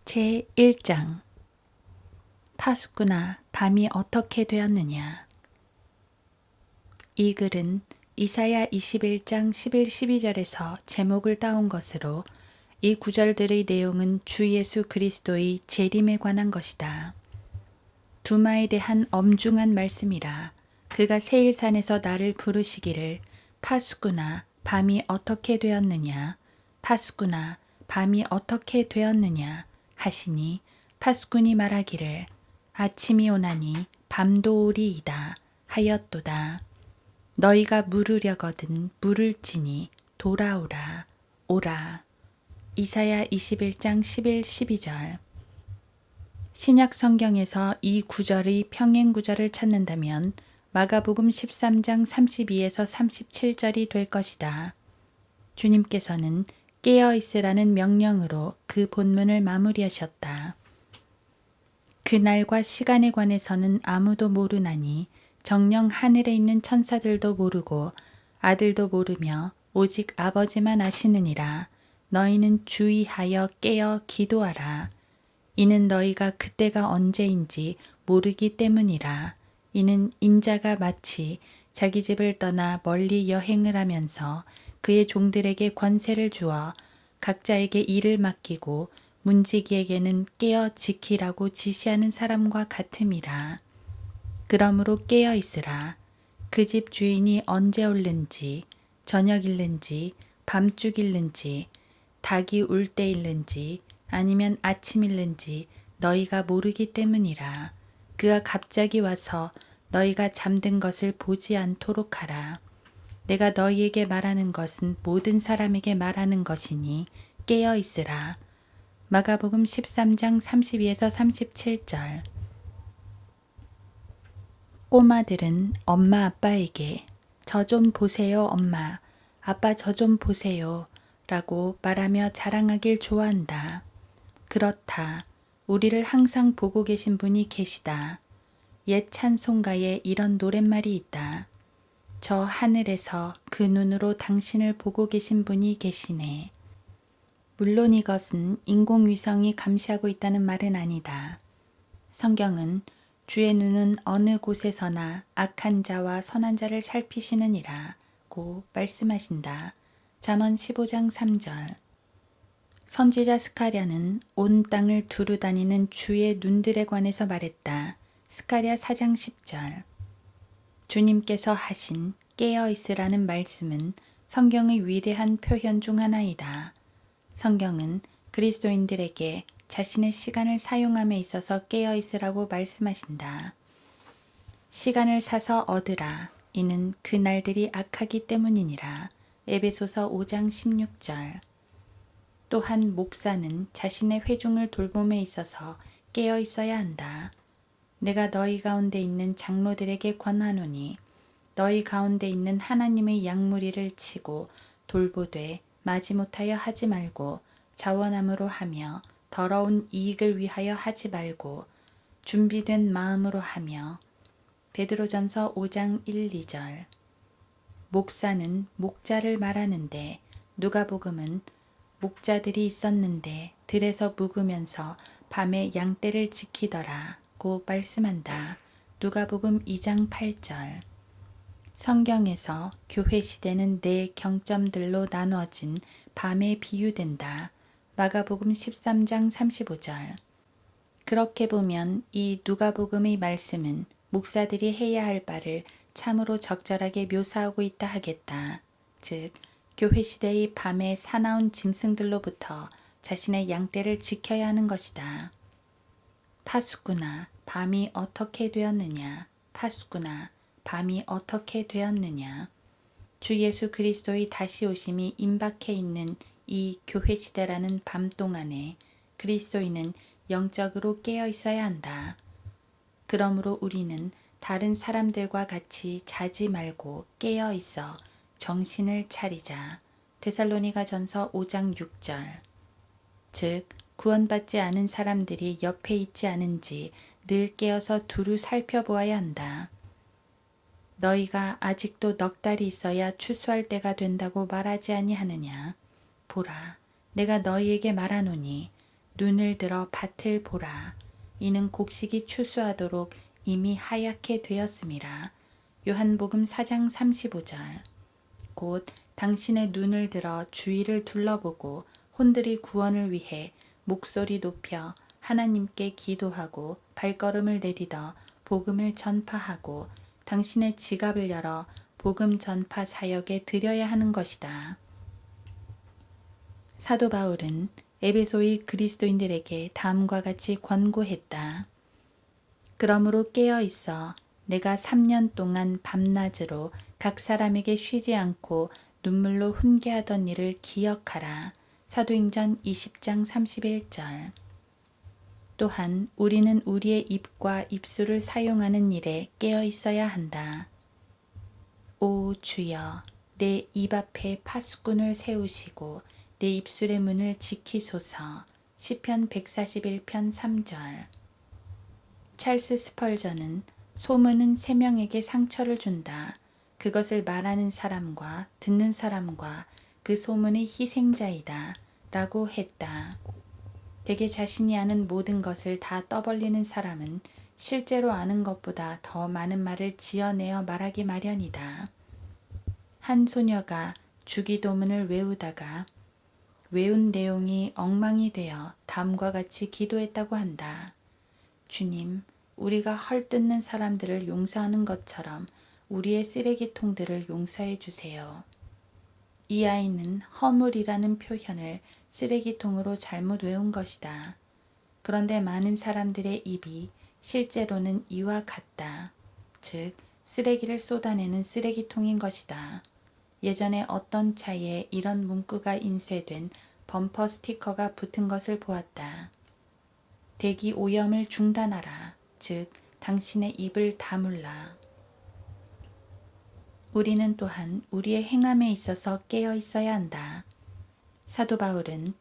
제1장 파수꾼아, 밤이 어떻게 되었느냐. 이 글은 이사야 21장 11, 12절에서 제목을 따온 것으로 이 구절들의 내용은 주 예수 그리스도의 재림에 관한 것이다. 두마에 대한 엄중한 말씀이라. 그가 세일산에서 나를 부르시기를 파수꾼아, 밤이 어떻게 되었느냐. 파수꾼아, 밤이 어떻게 되었느냐 하시니 파수꾼이 말하기를 아침이 오나니 밤도 오리이다 하였도다. 너희가 물으려거든 물을지니 돌아오라 오라. 이사야 21장 11, 12절. 신약 성경에서 이 구절의 평행 구절을 찾는다면 마가복음 13장 32에서 37절이 될 것이다. 주님께서는 깨어 있으라는 명령으로 그 본문을 마무리하셨다. 그날과 시간에 관해서는 아무도 모르나니 정녕 하늘에 있는 천사들도 모르고 아들도 모르며 오직 아버지만 아시느니라. 너희는 주의하여 깨어 기도하라. 이는 너희가 그때가 언제인지 모르기 때문이라. 이는 인자가 마치 자기 집을 떠나 멀리 여행을 하면서 그의 종들에게 권세를 주어 각자에게 일을 맡기고 문지기에게는 깨어 지키라고 지시하는 사람과 같음이라. 그러므로 깨어 있으라. 그 집 주인이 언제 올는지 저녁일는지 밤중일는지 닭이 울 때일는지 아니면 아침일는지 너희가 모르기 때문이라. 그가 갑자기 와서 너희가 잠든 것을 보지 않도록 하라. 내가 너희에게 말하는 것은 모든 사람에게 말하는 것이니 깨어 있으라. 마가복음 13장 32에서 37절. 꼬마들은 엄마 아빠에게 저 좀 보세요 엄마, 아빠 저 좀 보세요 라고 말하며 자랑하길 좋아한다. 그렇다. 우리를 항상 보고 계신 분이 계시다. 옛 찬송가에 이런 노랫말이 있다. 저 하늘에서 그 눈으로 당신을 보고 계신 분이 계시네. 물론 이것은 인공위성이 감시하고 있다는 말은 아니다. 성경은 주의 눈은 어느 곳에서나 악한 자와 선한 자를 살피시느니라고 말씀하신다. 잠언 15장 3절. 선지자 스가랴는 온 땅을 두루 다니는 주의 눈들에 관해서 말했다. 스가랴 4장 10절. 주님께서 하신 깨어 있으라는 말씀은 성경의 위대한 표현 중 하나이다. 성경은 그리스도인들에게 자신의 시간을 사용함에 있어서 깨어 있으라고 말씀하신다. 시간을 사서 얻으라. 이는 그 날들이 악하기 때문이니라. 에베소서 5장 16절. 또한 목사는 자신의 회중을 돌봄에 있어서 깨어 있어야 한다. 내가 너희 가운데 있는 장로들에게 권하노니 너희 가운데 있는 하나님의 양무리를 치고 돌보되 마지못하여 하지 말고 자원함으로 하며 더러운 이익을 위하여 하지 말고 준비된 마음으로 하며. 베드로전서 5장 1, 2절. 목사는 목자를 말하는데 누가복음은 목자들이 있었는데 들에서 묵으면서 밤에 양떼를 지키더라고 말씀한다. 누가복음 2장 8절. 성경에서 교회 시대는 네 경점들로 나누어진 밤에 비유된다. 마가복음 13장 35절. 그렇게 보면 이 누가복음의 말씀은 목사들이 해야 할 바를 참으로 적절하게 묘사하고 있다 하겠다. 즉, 교회 시대의 밤에 사나운 짐승들로부터 자신의 양떼를 지켜야 하는 것이다. 파수꾼아, 밤이 어떻게 되었느냐. 파수꾼아, 밤이 어떻게 되었느냐. 주 예수 그리스도의 다시 오심이 임박해 있는 이 교회 시대라는 밤 동안에 그리스도인은 영적으로 깨어 있어야 한다. 그러므로 우리는 다른 사람들과 같이 자지 말고 깨어 있어 정신을 차리자. 데살로니가전서 5장 6절. 즉, 구원받지 않은 사람들이 옆에 있지 않은지 늘 깨어서 두루 살펴보아야 한다. 너희가 아직도 넉 달이 있어야 추수할 때가 된다고 말하지 아니하느냐. 보라, 내가 너희에게 말하노니 눈을 들어 밭을 보라. 이는 곡식이 추수하도록 이미 하얗게 되었음이라. 요한복음 4장 35절. 곧 당신의 눈을 들어 주위를 둘러보고 혼들이 구원을 위해 목소리 높여 하나님께 기도하고 발걸음을 내딛어 복음을 전파하고 당신의 지갑을 열어 복음 전파 사역에 드려야 하는 것이다. 사도 바울은 에베소의 그리스도인들에게 다음과 같이 권고했다. 그러므로 깨어 있어 내가 3년 동안 밤낮으로 각 사람에게 쉬지 않고 눈물로 훈계하던 일을 기억하라. 사도행전 20장 31절. 또한 우리는 우리의 입과 입술을 사용하는 일에 깨어 있어야 한다. 오 주여, 내 입 앞에 파수꾼을 세우시고 내 입술의 문을 지키소서. 시편 141편 3절. 찰스 스펄전은 소문은 세 명에게 상처를 준다. 그것을 말하는 사람과 듣는 사람과 그 소문의 희생자이다. 라고 했다. 대개 자신이 아는 모든 것을 다 떠벌리는 사람은 실제로 아는 것보다 더 많은 말을 지어내어 말하기 마련이다. 한 소녀가 주기도문을 외우다가 외운 내용이 엉망이 되어 다음과 같이 기도했다고 한다. 주님, 우리가 헐뜯는 사람들을 용서하는 것처럼 우리의 쓰레기통들을 용서해 주세요. 이 아이는 허물이라는 표현을 쓰레기통으로 잘못 외운 것이다. 그런데 많은 사람들의 입이 실제로는 이와 같다. 즉, 쓰레기를 쏟아내는 쓰레기통인 것이다. 예전에 어떤 차에 이런 문구가 인쇄된 범퍼 스티커가 붙은 것을 보았다. 대기 오염을 중단하라. 즉, 당신의 입을 다물라. 우리는 또한 우리의 행함에 있어서 깨어 있어야 한다. 사도 바울은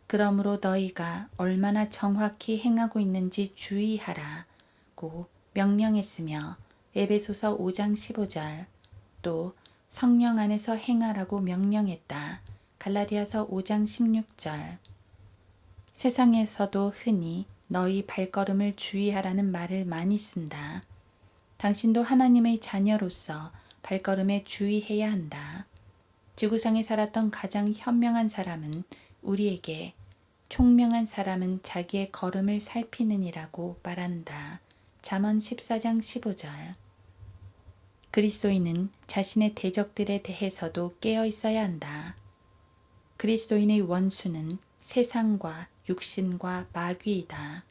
그러므로 너희가 얼마나 정확히 행하고 있는지 주의하라고 명령했으며 에베소서 5장 15절 또 성령 안에서 행하라고 명령했다. 갈라디아서 5장 16절. 세상에서도 흔히 너희 발걸음을 주의하라는 말을 많이 쓴다. 당신도 하나님의 자녀로서 발걸음에 주의해야 한다. 지구상에 살았던 가장 현명한 사람은 우리에게 총명한 사람은 자기의 걸음을 살피느니라고 말한다. 잠언 14장 15절. 그리스도인은 자신의 대적들에 대해서도 깨어 있어야 한다. 그리스도인의 원수는 세상과 육신과 마귀이다.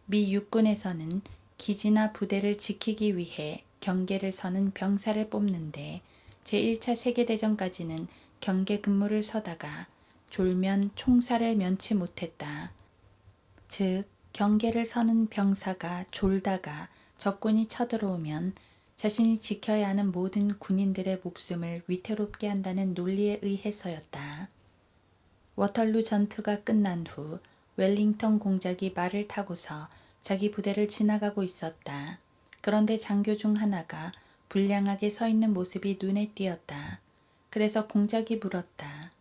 미 육군에서는 기지나 부대를 지키기 위해 경계를 서는 병사를 뽑는데 제1차 세계대전까지는 경계 근무를 서다가 졸면 총살을 면치 못했다. 즉, 경계를 서는 병사가 졸다가 적군이 쳐들어오면 자신이 지켜야 하는 모든 군인들의 목숨을 위태롭게 한다는 논리에 의해서였다. 워털루 전투가 끝난 후 웰링턴 공작이 말을 타고서 자기 부대를 지나가고 있었다. 그런데 장교 중 하나가 불량하게 서 있는 모습이 눈에 띄었다. 그래서 공작이 물었다.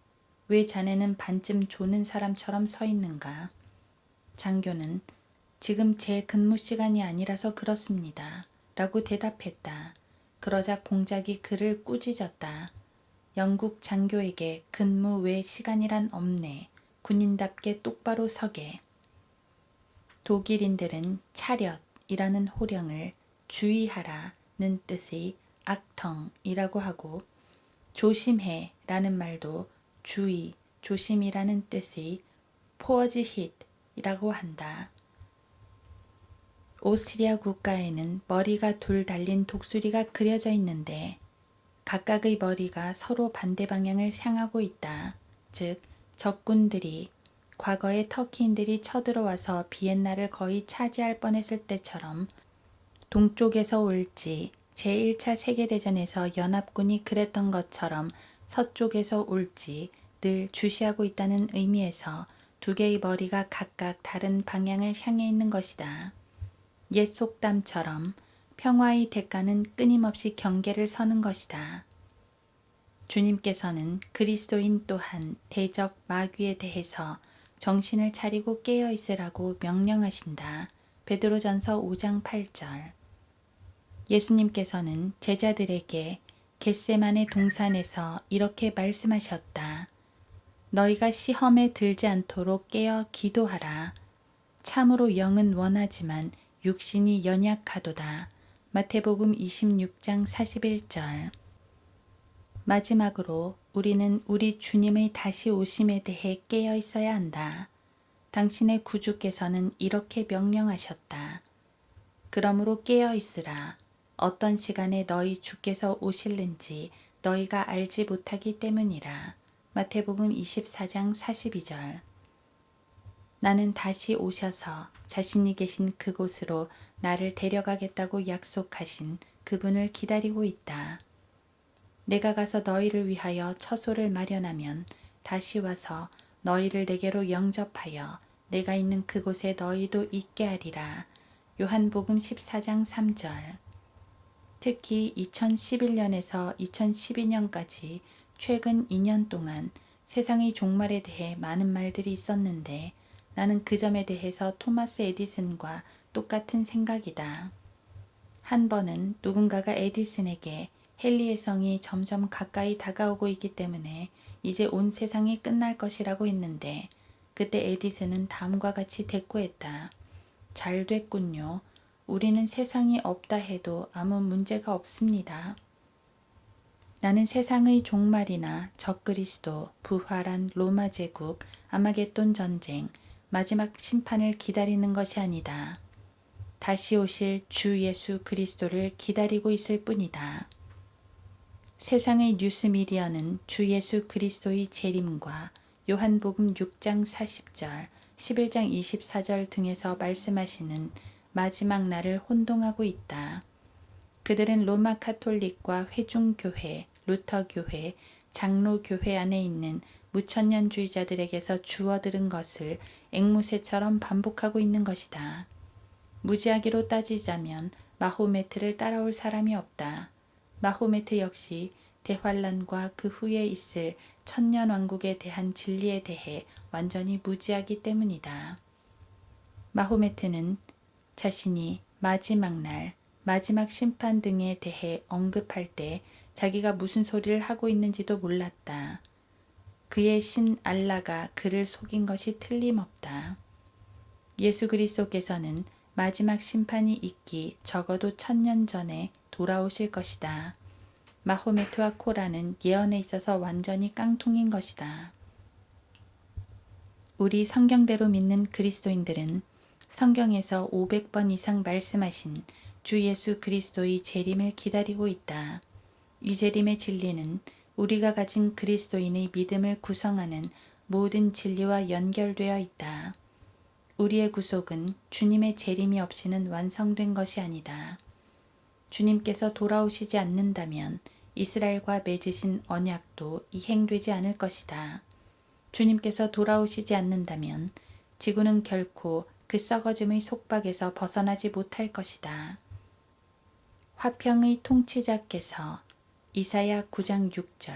왜 자네는 반쯤 조는 사람처럼 서 있는가? 장교는 지금 제 근무 시간이 아니라서 그렇습니다. 라고 대답했다. 그러자 공작이 그를 꾸짖었다. 영국 장교에게 근무 외 시간이란 없네. 군인답게 똑바로 서게. 독일인들은 차렷이라는 호령을 주의하라는 뜻의 악텅이라고 하고 조심해라는 말도 주의, 조심이라는 뜻의 포어지힛이라고 한다. 오스트리아 국가에는 머리가 둘 달린 독수리가 그려져 있는데 각각의 머리가 서로 반대 방향을 향하고 있다. 즉, 적군들이 과거에 터키인들이 쳐들어와서 비엔나를 거의 차지할 뻔했을 때처럼 동쪽에서 올지 제1차 세계대전에서 연합군이 그랬던 것처럼 서쪽에서 올지 늘 주시하고 있다는 의미에서 두 개의 머리가 각각 다른 방향을 향해 있는 것이다. 옛 속담처럼 평화의 대가는 끊임없이 경계를 서는 것이다. 주님께서는 그리스도인 또한 대적 마귀에 대해서 정신을 차리고 깨어 있으라고 명령하신다. 베드로전서 5장 8절. 예수님께서는 제자들에게 겟세마네 동산에서 이렇게 말씀하셨다. 너희가 시험에 들지 않도록 깨어 기도하라. 참으로 영은 원하지만 육신이 연약하도다. 마태복음 26장 41절. 마지막으로 우리는 우리 주님의 다시 오심에 대해 깨어 있어야 한다. 당신의 구주께서는 이렇게 명령하셨다. 그러므로 깨어 있으라. 어떤 시간에 너희 주께서 오실는지 너희가 알지 못하기 때문이라. 마태복음 24장 42절. 나는 다시 오셔서 자신이 계신 그곳으로 나를 데려가겠다고 약속하신 그분을 기다리고 있다. 내가 가서 너희를 위하여 처소를 마련하면 다시 와서 너희를 내게로 영접하여 내가 있는 그곳에 너희도 있게 하리라. 요한복음 14장 3절. 특히 2011년에서 2012년까지 최근 2년 동안 세상의 종말에 대해 많은 말들이 있었는데 나는 그 점에 대해서 토마스 에디슨과 똑같은 생각이다. 한 번은 누군가가 에디슨에게 헨리의 성이 점점 가까이 다가오고 있기 때문에 이제 온 세상이 끝날 것이라고 했는데 그때 에디슨은 다음과 같이 대꾸했다. 잘 됐군요. 우리는 세상이 없다 해도 아무 문제가 없습니다. 나는 세상의 종말이나 적그리스도, 부활한 로마 제국, 아마겟돈 전쟁, 마지막 심판을 기다리는 것이 아니다. 다시 오실 주 예수 그리스도를 기다리고 있을 뿐이다. 세상의 뉴스미디어는 주 예수 그리스도의 재림과 요한복음 6장 40절, 11장 24절 등에서 말씀하시는 마지막 날을 혼동하고 있다. 그들은 로마 카톨릭과 회중교회, 루터교회, 장로교회 안에 있는 무천년주의자들에게서 주워들은 것을 앵무새처럼 반복하고 있는 것이다. 무지하기로 따지자면 마호메트를 따라올 사람이 없다. 마호메트 역시 대환란과 그 후에 있을 천년왕국에 대한 진리에 대해 완전히 무지하기 때문이다. 마호메트는 자신이 마지막 날, 마지막 심판 등에 대해 언급할 때 자기가 무슨 소리를 하고 있는지도 몰랐다. 그의 신 알라가 그를 속인 것이 틀림없다. 예수 그리스도께서는 마지막 심판이 있기 적어도 1000년 전에 돌아오실 것이다. 마호메트와 코란은 예언에 있어서 완전히 깡통인 것이다. 우리 성경대로 믿는 그리스도인들은 성경에서 500번 이상 말씀하신 주 예수 그리스도의 재림을 기다리고 있다. 이 재림의 진리는 우리가 가진 그리스도인의 믿음을 구성하는 모든 진리와 연결되어 있다. 우리의 구속은 주님의 재림이 없이는 완성된 것이 아니다. 주님께서 돌아오시지 않는다면 이스라엘과 맺으신 언약도 이행되지 않을 것이다. 주님께서 돌아오시지 않는다면 지구는 결코 그 썩어짐의 속박에서 벗어나지 못할 것이다. 화평의 통치자께서 이사야 9장 6절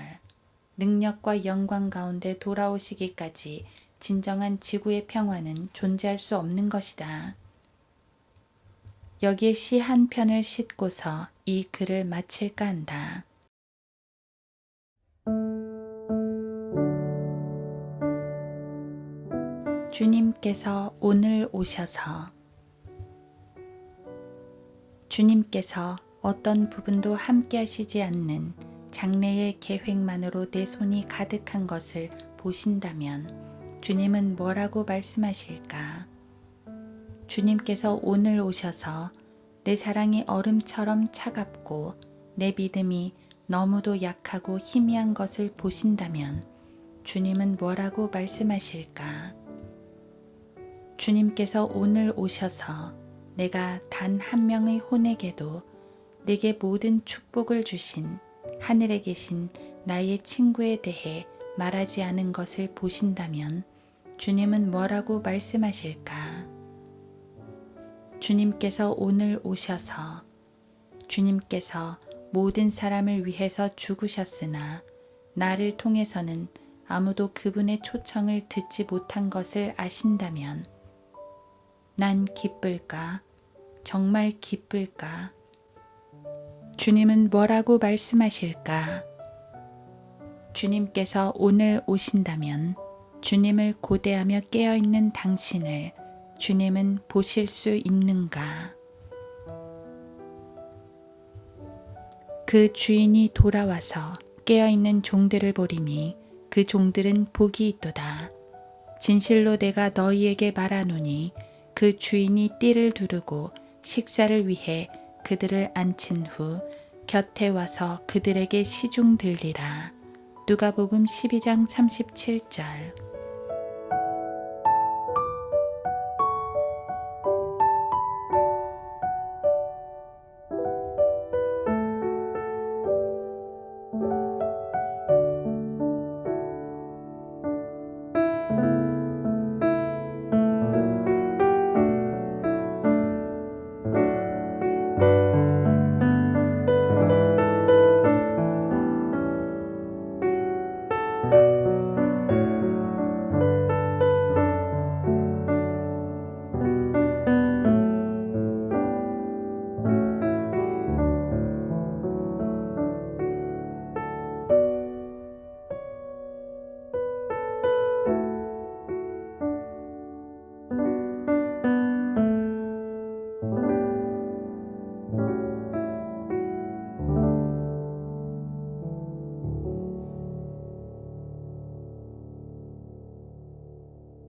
능력과 영광 가운데 돌아오시기까지 진정한 지구의 평화는 존재할 수 없는 것이다. 여기에 시 한 편을 싣고서 이 글을 마칠까 한다. 주님께서 오늘 오셔서 주님께서 어떤 부분도 함께 하시지 않는 장래의 계획만으로 내 손이 가득한 것을 보신다면 주님은 뭐라고 말씀하실까? 주님께서 오늘 오셔서 내 사랑이 얼음처럼 차갑고 내 믿음이 너무도 약하고 희미한 것을 보신다면 주님은 뭐라고 말씀하실까? 주님께서 오늘 오셔서 내가 단 한 명의 혼에게도 내게 모든 축복을 주신 하늘에 계신 나의 친구에 대해 말하지 않은 것을 보신다면 주님은 뭐라고 말씀하실까? 주님께서 오늘 오셔서 주님께서 모든 사람을 위해서 죽으셨으나 나를 통해서는 아무도 그분의 초청을 듣지 못한 것을 아신다면 난 기쁠까? 정말 기쁠까? 주님은 뭐라고 말씀하실까? 주님께서 오늘 오신다면 주님을 고대하며 깨어있는 당신을 주님은 보실 수 있는가? 그 주인이 돌아와서 깨어있는 종들을 보리니 그 종들은 복이 있도다. 진실로 내가 너희에게 말하노니 그 주인이 띠를 두르고 식사를 위해 그들을 앉힌 후 곁에 와서 그들에게 시중 들리라. 누가복음 12장 37절.